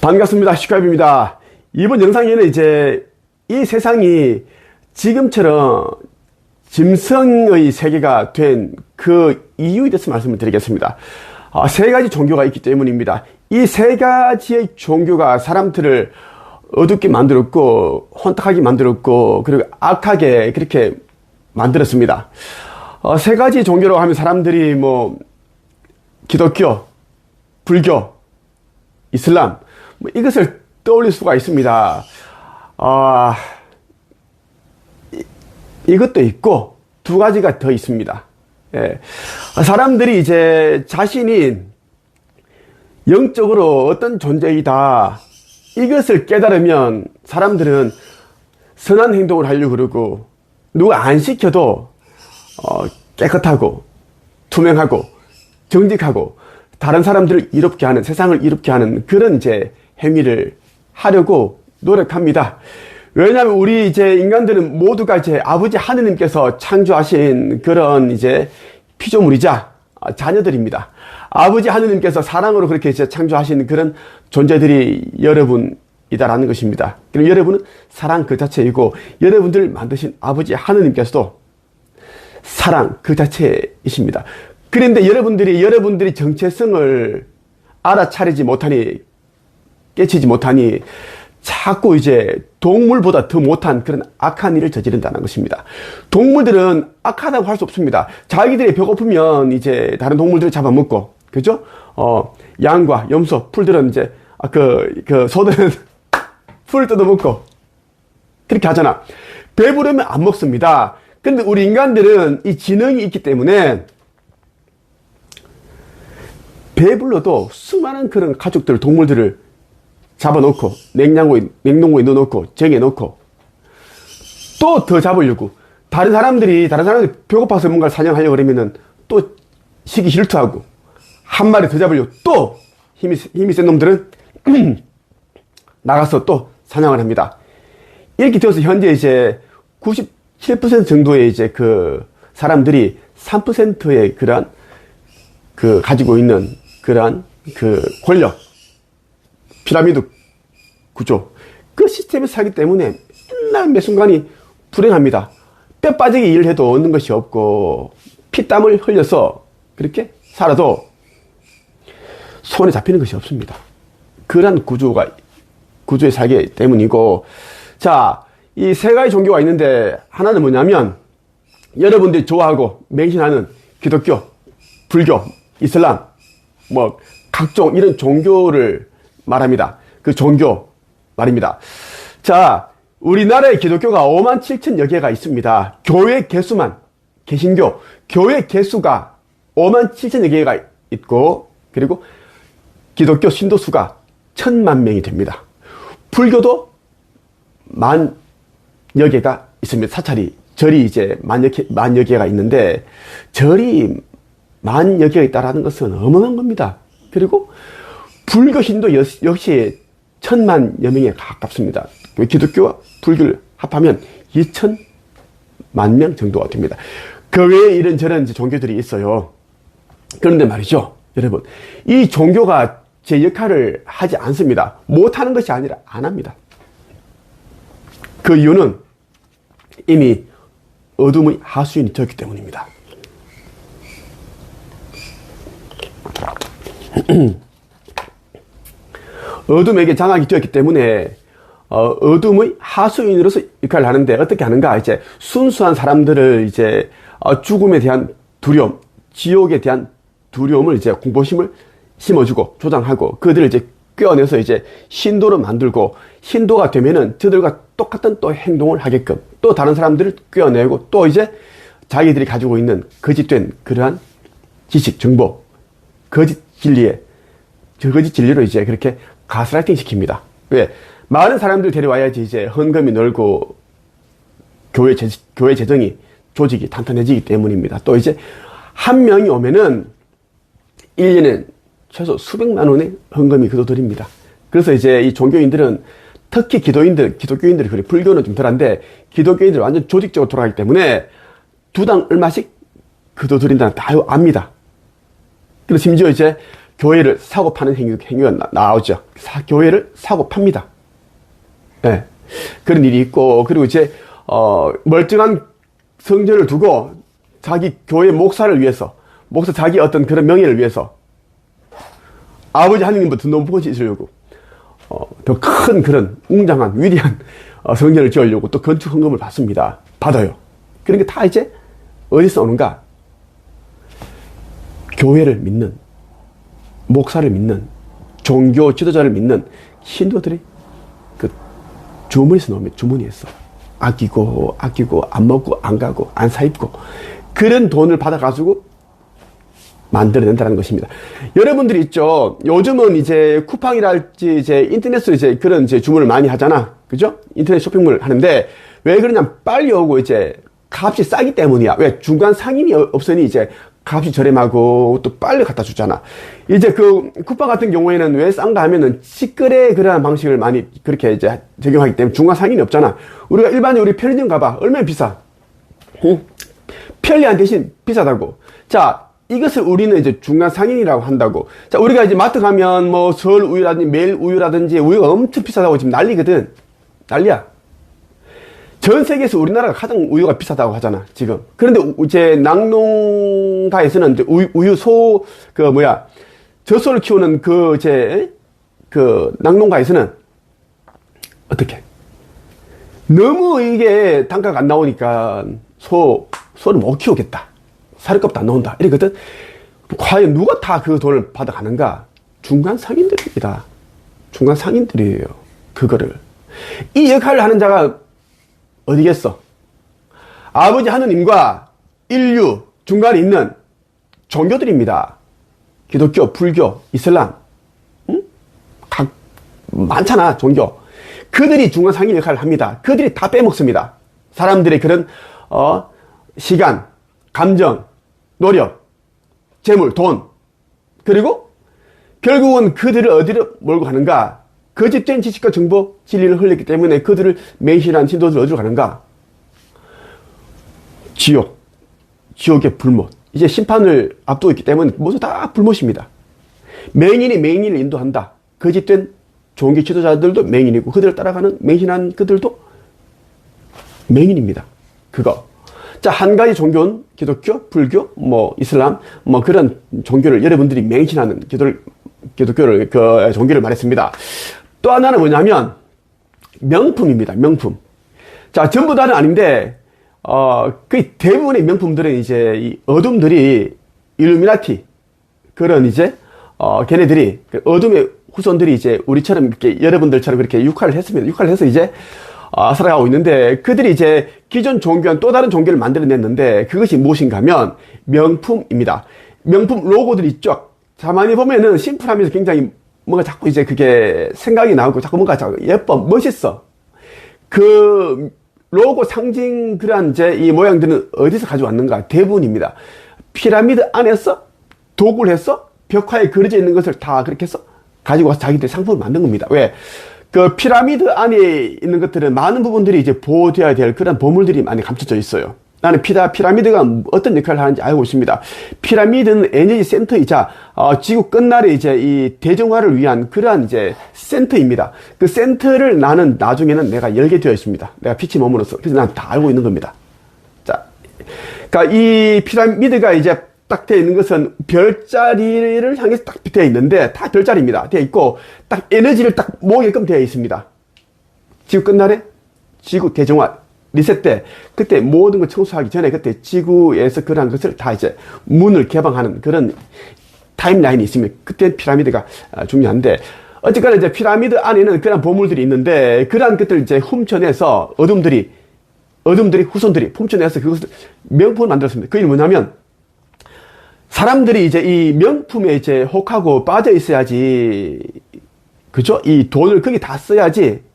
반갑습니다. 시카입니다. 이번 영상에는 이제 이 세상이 지금처럼 짐승의 세계가 된 그 이유에 대해서 말씀을 드리겠습니다. 세 가지 종교가 있기 때문입니다. 이 세 가지의 종교가 사람들을 어둡게 만들었고 혼탁하게 만들었고 그리고 악하게 그렇게 만들었습니다. 세 가지 종교라고 하면 사람들이 뭐 기독교, 불교, 이슬람 이것을 떠올릴 수가 있습니다. 이것도 있고 두 가지가 더 있습니다. 예. 사람들이 이제 자신이 영적으로 어떤 존재이다 이것을 깨달으면 사람들은 선한 행동을 하려고 그러고 누가 안 시켜도 깨끗하고 투명하고 정직하고 다른 사람들을 이롭게 하는, 세상을 이롭게 하는 그런 이제 행위를 하려고 노력합니다. 왜냐하면 우리 이제 인간들은 모두가 이제 아버지 하느님께서 창조하신 그런 이제 피조물이자 자녀들입니다. 아버지 하느님께서 사랑으로 그렇게 이제 창조하신 그런 존재들이 여러분이다라는 것입니다. 그리고 여러분은 사랑 그 자체이고 여러분들 만드신 아버지 하느님께서도 사랑 그 자체이십니다. 그런데 여러분들이 정체성을 알아차리지 못하니, 깨치지 못하니 자꾸 이제 동물보다 더 못한 그런 악한 일을 저지른다는 것입니다. 동물들은 악하다고 할 수 없습니다. 자기들이 배고프면 이제 다른 동물들을 잡아먹고, 그죠? 양과 염소, 풀들은 이제, 소들은 풀을 뜯어먹고, 그렇게 하잖아. 배부르면 안 먹습니다. 근데 우리 인간들은 이 지능이 있기 때문에 배불러도 수많은 그런 가축들, 동물들을 잡아놓고 냉동고에 넣어놓고 정해놓고 또 더 잡으려고 다른 사람들이 배고파서 뭔가를 사냥하려고 그러면은 또 시기 질투하고 한 마리 더 잡으려고 또 힘이 센 놈들은 나가서 또 사냥을 합니다. 이렇게 되어서 현재 이제 97% 정도의 이제 그 사람들이 3%의 그러한 가지고 있는 그러한 권력, 피라미드 구조, 그 시스템에 살기 때문에 맨날 매 순간이 불행합니다. 뼈 빠지게 일을 해도 얻는 것이 없고 피땀을 흘려서 그렇게 살아도 손에 잡히는 것이 없습니다. 그런 구조에 살기 때문이고, 자, 이 세 가지 종교가 있는데 하나는 뭐냐면 여러분들이 좋아하고 맹신하는 기독교, 불교, 이슬람 뭐 각종 이런 종교를 말합니다. 그 종교 말입니다. 자, 우리나라의 기독교가 57,000여 개가 있습니다. 교회 개수만, 개신교, 교회 개수가 57,000여 개가 있고, 그리고 기독교 신도수가 1,000만 명이 됩니다. 불교도 10,000여 개가 있습니다. 사찰이, 절이 이제 10,000여 개가 있는데, 절이 10,000여 개가 있다라는 것은 어마어마한 겁니다. 그리고 불교 신도 역시 1,000만여 명에 가깝습니다. 기독교와 불교를 합하면 2,000만 명 정도가 됩니다. 그 외에 이런저런 종교들이 있어요. 그런데 말이죠, 여러분, 이 종교가 제 역할을 하지 않습니다. 못하는 것이 아니라 안 합니다. 그 이유는 이미 어둠의 하수인이 되었기 때문입니다. 어둠에게 장악이 되었기 때문에 어둠의 하수인으로서 역할을 하는데 어떻게 하는가? 이제 순수한 사람들을 이제 죽음에 대한 두려움, 지옥에 대한 두려움을 이제 공포심을 심어주고 조장하고 그들을 이제 꿰어내서 이제 신도로 만들고, 신도가 되면은 저들과 똑같은 또 행동을 하게끔 또 다른 사람들을 꿰어내고 또 이제 자기들이 가지고 있는 거짓된 그러한 지식, 정보, 거짓 진리로 이제 그렇게 가스라이팅 시킵니다. 왜? 많은 사람들 데려와야지 이제 헌금이 늘고 교회 재정이, 조직이 탄탄해지기 때문입니다. 또 이제 한 명이 오면은 1년에 최소 수백만 원의 헌금이 거둬들입니다. 그래서 이제 이 종교인들은 특히 기독교인들이 그래, 불교는 좀 덜한데 기독교인들은 완전 조직적으로 돌아가기 때문에 두당 얼마씩 거둬들인다는 다 압니다. 그리고 심지어 이제 교회를 사고 파는 행위가 나오죠. 교회를 사고 팝니다. 네. 그런 일이 있고, 그리고 이제, 멀쩡한 성전을 두고 자기 교회 목사를 위해서, 목사 자기 어떤 그런 명예를 위해서 아버지 하느님부터 높은 곳이 있으려고, 더 큰 그런 웅장한, 위대한 성전을 지으려고 또 건축 헌금을 받습니다. 받아요. 그런 게 다 이제 어디서 오는가? 교회를 믿는, 목사를 믿는, 종교 지도자를 믿는 신도들이 그 주머니에서 나오면 주머니에서 아끼고 안 먹고 안 가고 안 사입고 그런 돈을 받아가지고 만들어낸다는 것입니다. 여러분들이 있죠. 요즘은 이제 쿠팡이랄지 이제 인터넷으로 이제 그런 이제 주문을 많이 하잖아. 그죠? 인터넷 쇼핑몰 하는데 왜 그러냐? 빨리 오고 이제 값이 싸기 때문이야. 왜? 중간 상인이 없으니 이제 값이 저렴하고 또 빨리 갖다 주잖아. 이제 그 쿠팡 같은 경우에는 왜 싼가 하면은 직거래 그러한 방식을 많이 그렇게 이제 적용하기 때문에 중간 상인이 없잖아. 우리가 일반적으로 우리 편의점 가봐. 얼마나 비싸? 응? 편리한 대신 비싸다고. 자, 이것을 우리는 이제 중간 상인이라고 한다고. 자, 우리가 이제 마트 가면 뭐 서울 우유라든지 매일 우유라든지 우유가 엄청 비싸다고 지금 난리거든. 난리야. 전 세계에서 우리나라가 가장 우유가 비싸다고 하잖아, 지금. 그런데 이제 낙농가에서는 이제 젖소를 키우는 그 낙농가에서는 어떻게? 너무 이게 단가가 안 나오니까 소를 못 키우겠다. 사료값도 안 나온다. 이러거든. 과연 누가 다 그 돈을 받아가는가? 중간 상인들입니다. 중간 상인들이에요. 그거를. 이 역할을 하는 자가 어디겠어? 아버지 하느님과 인류 중간에 있는 종교들입니다. 기독교, 불교, 이슬람, 응? 많잖아, 종교. 그들이 중간 상인 역할을 합니다. 그들이 다 빼먹습니다. 사람들의 그런, 시간, 감정, 노력, 재물, 돈. 그리고 결국은 그들을 어디로 몰고 가는가? 거짓된 지식과 정보, 진리를 흘렸기 때문에 그들을 맹신한 신도들 어디로 가는가? 지옥의 불못. 이제 심판을 앞두고 있기 때문에 모두 다 불못입니다. 맹인이 맹인을 인도한다. 거짓된 종교 지도자들도 맹인이고 그들을 따라가는 맹신한 그들도 맹인입니다. 그거. 자, 한 가지 종교는 기독교, 불교, 이슬람, 그런 종교를 여러분들이 맹신하는 기독교를, 종교를 말했습니다. 또 하나는 뭐냐면, 명품입니다. 명품. 자, 전부 다는 아닌데, 거의 대부분의 명품들은 이제, 이 어둠들이, 일루미나티, 그런 이제, 걔네들이, 어둠의 후손들이 이제, 우리처럼 이렇게, 여러분들처럼 이렇게 육화를 했습니다. 육화를 해서 이제, 살아가고 있는데, 그들이 이제, 기존 종교와는 또 다른 종교를 만들어냈는데, 그것이 무엇인가 하면, 명품입니다. 명품 로고들이 있죠. 가만히 보면은 심플하면서 굉장히 뭔가 자꾸 이제 그게 생각이 나고 자꾸 뭔가 자꾸 예뻐, 멋있어. 그 로고 상징 그러한 이제 이 모양들은 어디서 가져왔는가? 대부분입니다. 피라미드 안에서 도구를 해서 벽화에 그려져 있는 것을 다 그렇게 해서 가지고 와서 자기들 상품을 만든 겁니다. 왜? 그 피라미드 안에 있는 것들은 많은 부분들이 이제 보호되어야 될 그런 보물들이 많이 감춰져 있어요. 나는 피라미드가 어떤 역할을 하는지 알고 있습니다. 피라미드는 에너지 센터이자, 지구 끝날에 이제 이 대정화를 위한 그러한 이제 센터입니다. 그 센터를 나는 나중에는 내가 열게 되어 있습니다. 내가 빛의 몸으로서. 그래서 난 다 알고 있는 겁니다. 자, 그러니까 이 피라미드가 이제 딱 되어 있는 것은 별자리를 향해서 딱 되어 있는데, 다 별자리입니다. 되어 있고, 딱 에너지를 딱 모으게끔 되어 있습니다. 지구 끝날에 지구 대정화. 리셋 때, 그때 모든 걸 청소하기 전에 그때 지구에서 그러한 것을 다 이제 문을 개방하는 그런 타임라인이 있으면 그때 피라미드가 중요한데, 어쨌거나 이제 피라미드 안에는 그런 보물들이 있는데, 그러한 것들을 이제 훔쳐내서 어둠들이 후손들이 훔쳐내서 그것을 명품을 만들었습니다. 그 일이 뭐냐면, 사람들이 이제 이 명품에 이제 혹하고 빠져 있어야지, 그죠? 이 돈을 거기 다 써야지,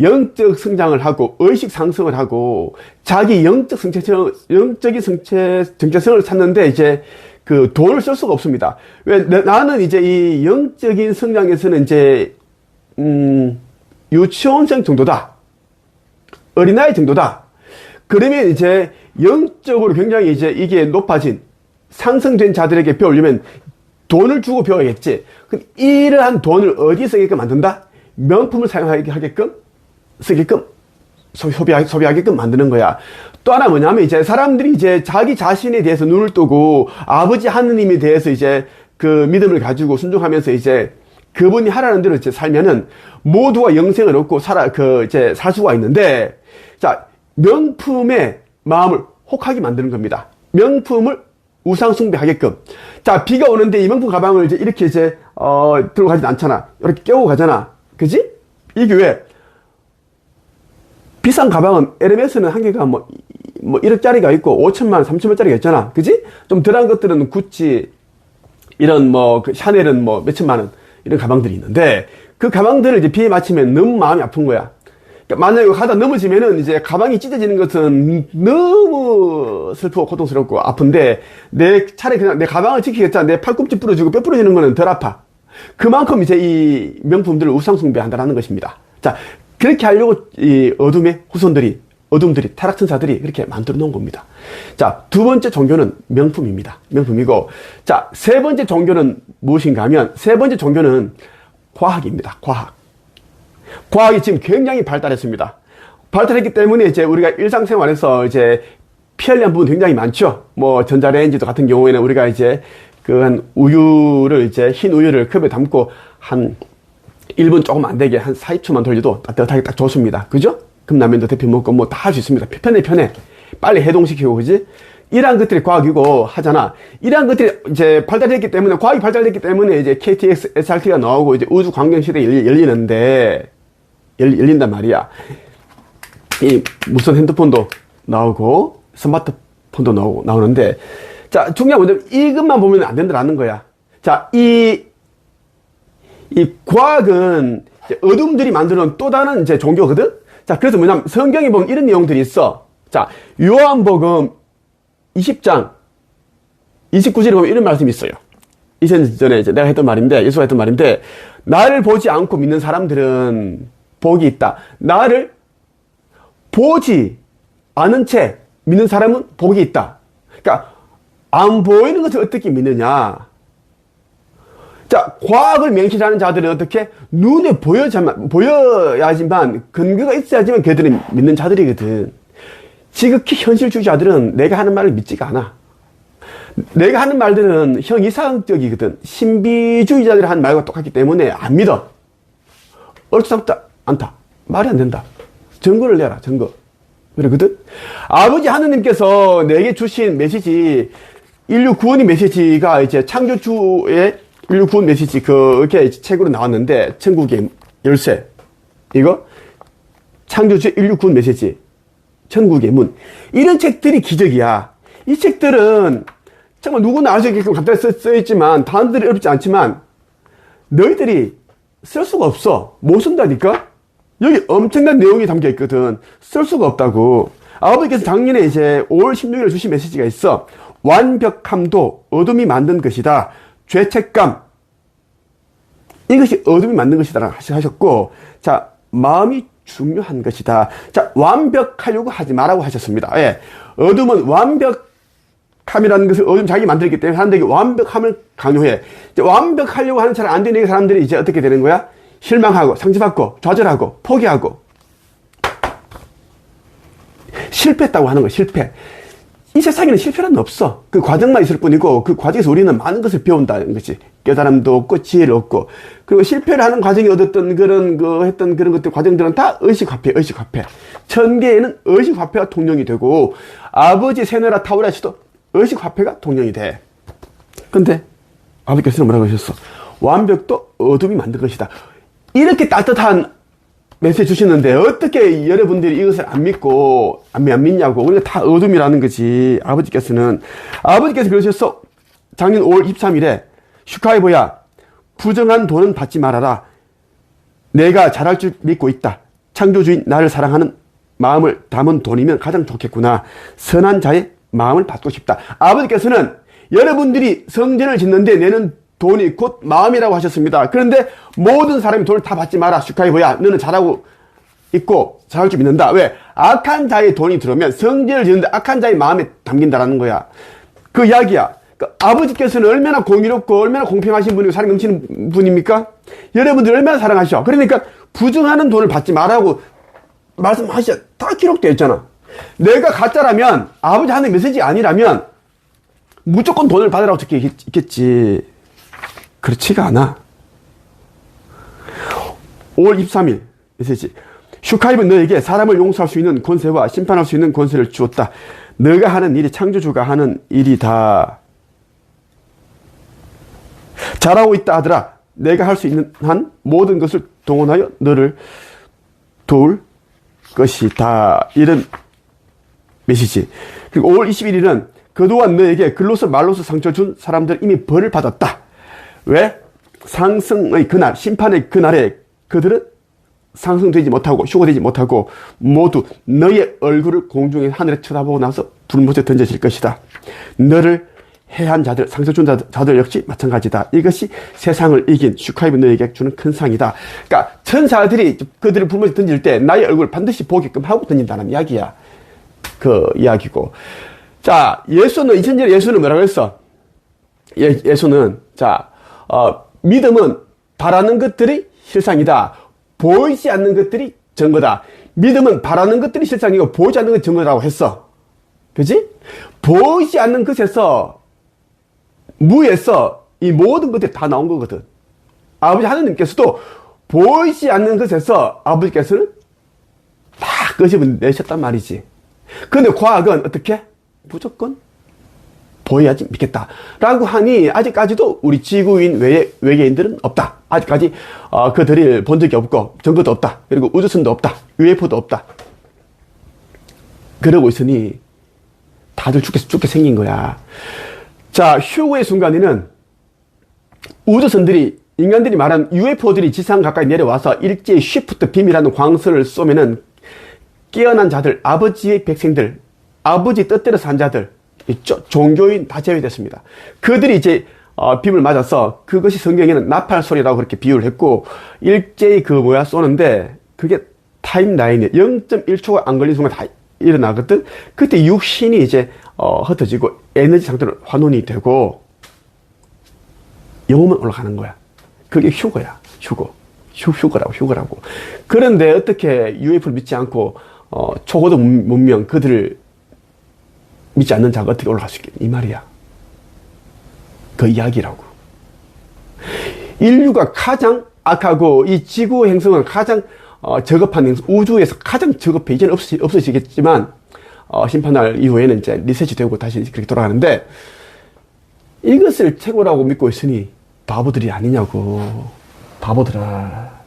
영적 성장을 하고 의식 상승을 하고 자기 영적인 정체성을 찾는데 이제 그 돈을 쓸 수가 없습니다. 왜? 나는 이제 이 영적인 성장에서는 이제 유치원생 정도다, 어린아이 정도다. 그러면 이제 영적으로 굉장히 이제 이게 높아진 상승된 자들에게 배우려면 돈을 주고 배워야겠지. 그럼 이러한 돈을 어디에 쓰게끔 만든다? 명품을 사용하게끔, 쓰게끔, 소비하게끔 만드는 거야. 또 하나 뭐냐면 이제 사람들이 이제 자기 자신에 대해서 눈을 뜨고 아버지 하느님에 대해서 이제 그 믿음을 가지고 순종하면서 이제 그분이 하라는 대로 이제 살면은 모두가 영생을 얻고 이제 살 수가 있는데, 자, 명품의 마음을 혹하게 만드는 겁니다. 명품을 우상숭배하게끔. 자, 비가 오는데 이 명품 가방을 이제 이렇게 이제, 들고 가진 않잖아. 이렇게 깨고 가잖아. 그지? 이게 왜? 비싼 가방은 에르메스는 한 개가 뭐 1억짜리가 있고 5천만 원, 3천만짜리가 있잖아. 그지? 좀 덜한 것들은 구찌, 이런 그 샤넬은 몇천만 원, 이런 가방들이 있는데, 그 가방들을 이제 비에 맞추면 너무 마음이 아픈 거야. 그러니까 만약에 가다 넘어지면은 이제 가방이 찢어지는 것은 너무 슬프고 고통스럽고 아픈데, 내 차라리 그냥 내 가방을 지키겠다. 내 팔꿈치 부러지고 뼈 부러지는 거는 덜 아파. 그만큼 이제 이 명품들을 우상숭배한다는 것입니다. 자, 그렇게 하려고 이 어둠들이, 타락천사들이 그렇게 만들어 놓은 겁니다. 자, 두 번째 종교는 명품입니다. 명품이고, 자, 세 번째 종교는 무엇인가 하면, 세 번째 종교는 과학입니다. 과학이 지금 굉장히 발달했습니다. 발달했기 때문에 이제 우리가 일상생활에서 이제 피하려는 부분 굉장히 많죠. 전자레인지도 같은 경우에는 우리가 이제 한 우유를 이제 흰 우유를 컵에 담고 한 1분 조금 안 되게 한 40초만 돌려도 따뜻하게 딱 좋습니다. 그죠? 컵라면도 데펴 먹고 다 할 수 있습니다. 편해. 빨리 해동시키고, 그지? 이러한 것들이 과학이고 하잖아. 이러한 것들이 이제 발달했기 때문에, 과학이 발달했기 때문에 이제 KTX, SRT가 나오고 이제 우주 광경 시대가 열린단 말이야. 이 무선 핸드폰도 나오고, 스마트폰도 나오는데, 자, 중요한 건 이것만 보면 안 된다라는 거야. 자, 이 과학은 어둠들이 만들어 놓은 또 다른 이제 종교거든? 자, 그래서 뭐냐면 성경에 보면 이런 내용들이 있어. 자, 요한복음 20장 29절에 보면 이런 말씀이 있어요. 2000년 전에 이제 내가 했던 말인데, 예수가 했던 말인데, 나를 보지 않고 믿는 사람들은 복이 있다. 나를 보지 않은 채 믿는 사람은 복이 있다. 그러니까 안 보이는 것을 어떻게 믿느냐? 자, 과학을 맹신하는 자들은 어떻게? 눈에 보여야지만, 근거가 있어야지만 걔들은 믿는 자들이거든. 지극히 현실주의자들은 내가 하는 말을 믿지가 않아. 내가 하는 말들은 형이상적이거든. 신비주의자들이 하는 말과 똑같기 때문에 안 믿어. 어렵지 않다. 말이 안 된다. 증거를 내라, 증거. 그러거든? 아버지 하느님께서 내게 주신 메시지, 인류 구원의 메시지가 이제 창조주의 인류 구원 메시지, 그게 책으로 나왔는데, 천국의 열쇠. 이거? 창조주의 인류 구원 메시지. 천국의 문. 이런 책들이 기적이야. 이 책들은 정말 누구나 알 수 있게끔 간단히 써있지만, 단어들이 어렵지 않지만, 너희들이 쓸 수가 없어. 못 쓴다니까? 여기 엄청난 내용이 담겨 있거든. 쓸 수가 없다고. 아버지께서 작년에 이제 5월 16일에 주신 메시지가 있어. 완벽함도 어둠이 만든 것이다. 죄책감, 이것이 어둠이 만든 것이다 하셨고, 자, 마음이 중요한 것이다. 자, 완벽하려고 하지 마라고 하셨습니다. 예. 어둠은 완벽함이라는 것을 어둠 자기 만들기 때문에 사람들에게 완벽함을 강요해. 이제 완벽하려고 하는 잘 안 되는 사람들이 이제 어떻게 되는 거야? 실망하고, 상처받고, 좌절하고, 포기하고. 실패했다고 하는 거야, 실패. 이 세상에는 실패란 없어. 그 과정만 있을 뿐이고, 그 과정에서 우리는 많은 것을 배운다는 것이. 깨달음도 없고, 지혜를 얻고. 그리고 실패를 하는 과정에 얻었던 했던 그런 것들, 과정들은 다 의식화폐. 천계에는 의식화폐가 통용이 되고, 아버지 세너라 타우라시도 의식화폐가 통용이 돼. 근데, 아버지께서는 뭐라고 하셨어? 완벽도 어둠이 만든 것이다. 이렇게 따뜻한 메시지 주시는데 어떻게 여러분들이 이것을 안 믿고 안 믿냐고. 우리가 다 어둠이라는 거지. 아버지께서 그러셨어. 작년 5월 23일에 슈카이보야, 부정한 돈은 받지 말아라. 내가 잘할 줄 믿고 있다. 창조주인 나를 사랑하는 마음을 담은 돈이면 가장 좋겠구나. 선한 자의 마음을 받고 싶다. 아버지께서는 여러분들이 성전을 짓는데 내는 돈이 곧 마음이라고 하셨습니다. 그런데 모든 사람이 돈을 다 받지 마라. 슈카이보야, 너는 잘하고 있고 잘할 줄 믿는다. 왜? 악한 자의 돈이 들어오면 성전을 짓는데 악한 자의 마음에 담긴다라는 거야. 그 이야기야. 아버지께서는 얼마나 공의롭고 얼마나 공평하신 분이고 사랑 넘치는 분입니까? 여러분들 얼마나 사랑하셔. 그러니까 부정하는 돈을 받지 말라고 말씀하셔. 다 기록되어 있잖아. 내가 가짜라면, 아버지 하는 메시지 아니라면 무조건 돈을 받으라고 적혀 있겠지. 그렇지가 않아. 5월 23일 메시지. 슈카입은 너에게 사람을 용서할 수 있는 권세와 심판할 수 있는 권세를 주었다. 너가 하는 일이 창조주가 하는 일이다. 잘하고 있다 하더라. 내가 할 수 있는 한 모든 것을 동원하여 너를 도울 것이다. 이런 메시지. 그리고 5월 21일은 그동안 너에게 글로서 말로서 상처 준 사람들 이미 벌을 받았다. 왜? 상승의 그날, 심판의 그날에 그들은 상승되지 못하고 휴거되지 못하고 모두 너의 얼굴을 공중에 하늘에 쳐다보고 나서 불못에 던져질 것이다. 너를 해한 자들, 상처 준 자들 역시 마찬가지다. 이것이 세상을 이긴 슈카이브 너에게 주는 큰 상이다. 그러니까 천사들이 그들을 불못에 던질 때 나의 얼굴을 반드시 보게끔 하고 던진다는 이야기야. 그 이야기고. 자, 예수는 2000년에 예수는 뭐라고 했어? 예수는 믿음은 바라는 것들이 실상이다. 보이지 않는 것들이 증거다. 믿음은 바라는 것들이 실상이고 보이지 않는 것이 증거라고 했어. 그지? 보이지 않는 것에서, 무에서 이 모든 것들이 다 나온 거거든. 아버지 하느님께서도 보이지 않는 것에서 아버지께서는 다 끄집어내셨단 말이지. 근데 과학은 어떻게? 무조건 보여야지 믿겠다. 라고 하니 아직까지도 우리 지구인 외계인들은 없다. 아직까지 그들을 본 적이 없고 증거도 없다. 그리고 우주선도 없다. UFO도 없다. 그러고 있으니 다들 죽게 생긴 거야. 자, 휴거의 순간에는 우주선들이 인간들이 말하는 UFO들이 지상 가까이 내려와서 일제히 쉬프트 빔이라는 광선을 쏘면은 깨어난 자들, 아버지의 백성들, 아버지 뜻대로 산 자들, 종교인 다 제외됐습니다. 그들이 이제 빔을 맞아서 그것이 성경에는 나팔 소리라고 그렇게 비유를 했고 일제히 쏘는데 그게 타임라인에 0.1초가 안 걸린 순간 다 일어나거든. 그때 육신이 이제 흩어지고 에너지 상태로 환원이 되고 영혼만 올라가는 거야. 그게 휴거야. 휴거라고. 그런데 어떻게 UFO를 믿지 않고 초고도 문명 그들을 믿지 않는 자가 어떻게 올라갈 수 있겠니? 이 말이야. 그 이야기라고. 인류가 가장 악하고 이 지구 행성은 가장 저급한 행성, 우주에서 가장 저급해. 이제는 없어지겠지만 심판날 이후에는 이제 리셋이 되고 다시 그렇게 돌아가는데 이것을 최고라고 믿고 있으니 바보들이 아니냐고. 바보들아.